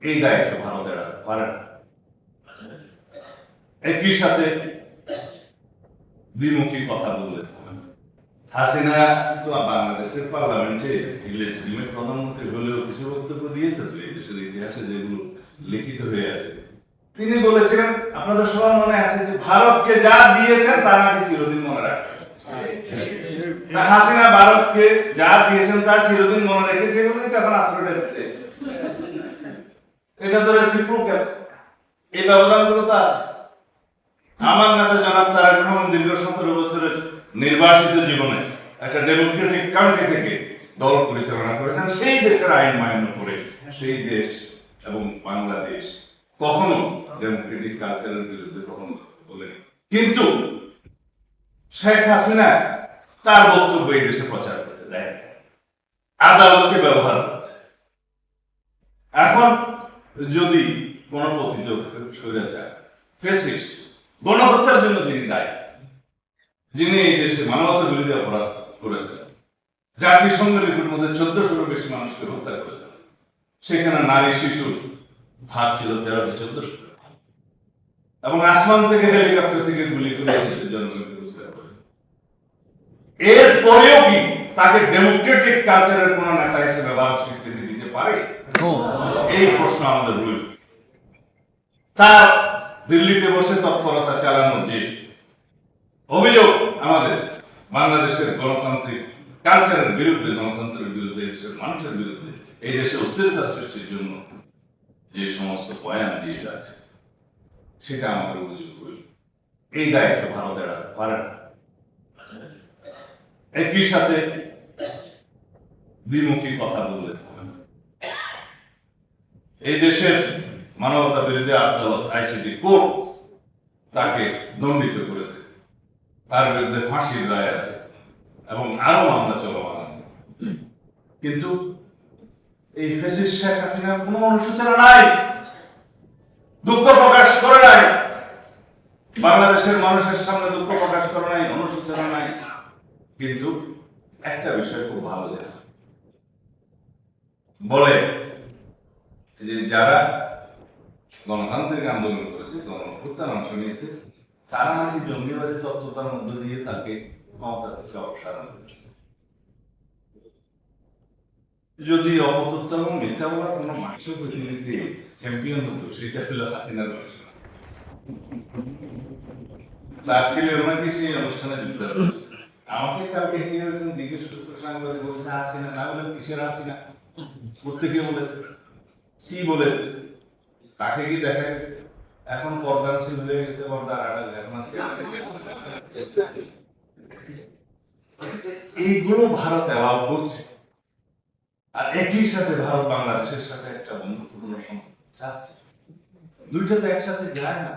এই দায়িত্ব ভারতের পারে না। একই সাথে দ্বিমুখী কথা বললে হাসিনা তো বাংলাদেশের পার্লামেন্টে ইলেজিটিমেট প্রধানমন্ত্রী হলেও কিছু বক্তব্য দিয়েছে তো এই দেশের ইতিহাসে যেগুলো লিখিত হয়ে আছে। তিনি বলেছিলেন, আপনাদের সবার মনে আছে যে ভারতকে যা দিয়েছেন তা নাকি চিরদিন মনে রাখবেন। হাসিনা ভারতকে যা দিয়েছেন তা চিরদিন মনে রেখেছে বলেই তখন আশ্রয় দিচ্ছে। এটা তো রেসিপ্রোকাল। এই ব্যবধানগুলো তো আছে। আমার নেতা জনাব তারেক রহমান দীর্ঘ 17 বছরের নির্বাসিত জীবনে একটা ডেমোক্রেটিক কান্ট্রি থেকে দল পরিচালনা করেছেন, সেই দেশের আইন মান্য করে। সেই দেশ এবং বাংলাদেশ কখনো ডেমোক্রেটিক কালচারের বিরুদ্ধে কখনো বলেনি। কিন্তু শেখ হাসিনা তার বক্তব্য এই দেশে প্রচার করতে দেয়, আদালতকে ব্যবহার করছে। এখন যদি কোন পতিত স্বৈরাচার, ফ্যাসিস্ট, গণহত্যার জন্য যিনি দায়ী, যিনি এই দেশে মানবতা বিরোধী অপরাধ করেছেন, জাতিসংঘের রিপোর্টের মধ্যে 1400-র বেশি মানুষকে হত্যা করেছেন, সেখানে নারী শিশুর ভাগ ছিল 1300-1400, এবং আসমান থেকে হেলিকপ্টার থেকে গুলি করে দেশের জনগণকে হত্যা করেছেন। এরপরেও কি তাকে ডেমোক্রেটিক কালচারের কোন নেতা হিসেবে ভারত স্বীকৃতি দিতে পারে? এই প্রশ্ন আমাদের রইল। তার দিল্লিতে বসে তৎপরতা চালানোর যে অভিযোগ আমাদের বাংলাদেশের গণতান্ত্রিক কালচারের বিরুদ্ধে, গণতন্ত্রের বিরুদ্ধে, দেশের মানুষের বিরুদ্ধে, এই দেশে অস্থিরতা সৃষ্টির জন্য যে সমস্ত বয়ান দিয়ে যাচ্ছে, সেটা আমাদের অভিযোগ রইল। এই দায়িত্ব ভারতের পারে না। একই সাথে দ্বিমুখী কথা বললে এই দেশের মানবতা বিরোধী আদালত আইসিটি কোর্ট তাকে দণ্ডিত করেছে, তার বিরুদ্ধে ফাঁসির রায় আছে এবং আরো মামলা চলমান আছে। কিন্তু এই ফ্যাসিস্ট শেখ হাসিনার কোনো অনুশোচনা নাই, দুঃখ প্রকাশ করে নাই, বাংলাদেশের মানুষের সামনে দুঃখ প্রকাশ করে নাই, অনুশোচনা নাই। কিন্তু একটা বিষয় খুব ভালো জানে, বলে যে যারা গণতান্ত্রিক আন্দোলন করেছে, গণহত্যার অংশ নিয়েছে, তারা নাকি জঙ্গিবাদী তত্ত্বতার মধ্য দিয়ে তাকে ক্ষমতা থেকে অপসারণ করেছে। যদি অপতত্ত্ব এবং মিথ্যা বলার কোনো মাংস প্রতিনিধি চ্যাম্পিয়ন হতো, সেটা হলো হাসিনার মাংস। তার ছেলের নাকি সেই অনুষ্ঠানে যুক্ত হয়েছে। আমাকে কালকে একজন জিজ্ঞেস করছে, সাংবাদিক বলছে হাসিনা, না বলে কিসের হাসিনা, প্রত্যেকে বলেছে, কি বলেছে, তাকে কি দেখা গেছে? এখন পর্দানশীল হয়ে গেছে, পর্দার আড়াল এখন আছে। এইগুলো ভারত অ্যালাউ করছে, আর একই সাথে ভারত বাংলাদেশের সাথে একটা বন্ধুত্বপূর্ণ সম্পর্ক চাচ্ছে। দুইটা তো একসাথে যায় না।